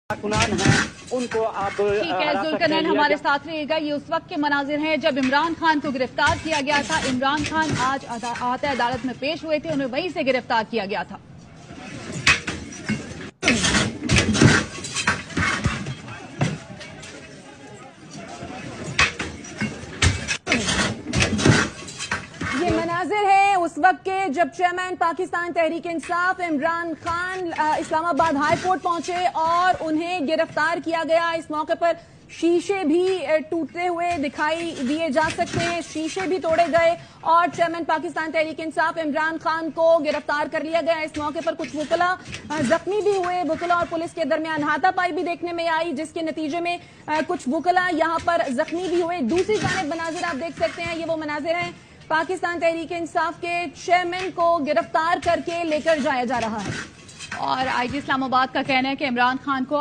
कारकुनान हैं उनको आप ठीक है, जुल्करनैन हमारे साथ रहिएगा। ये उस वक्त के मनाजिर हैं जब इमरान खान को गिरफ्तार किया गया था। इमरान खान आज आहते अदालत में पेश हुए थे, उन्हें वहीं से गिरफ्तार किया गया था। ये मनाजिर है उस वक्त के जब chairman Pakistan Tehreek Insaf Imran Khan Islamabad high court पहुंचे और उन्हें गिरफ्तार किया गया। इस मौके पर शीशे भी टूटते हुए दिखाई दिए जा सकते हैं, शीशे भी तोड़े गए और चेयरमैन पाकिस्तान तहरीक इंसाफ इमरान खान को गिरफ्तार कर लिया गया। इस मौके पर कुछ वुकला जख्मी भी हुए। वुकला और पुलिस के दरमियान हाथापाई भी देखने में आई, जिसके नतीजे में कुछ वुकला यहां पर जख्मी भी हुए। दूसरी जानिब मनाजिर आप देख सकते हैं, ये वो मनाजिर हैं पाकिस्तान तहरीक इंसाफ के चेयरमैन को गिरफ्तार करके लेकर जाया जा रहा है और आईजी इस्लामाबाद का कहना है कि इमरान खान को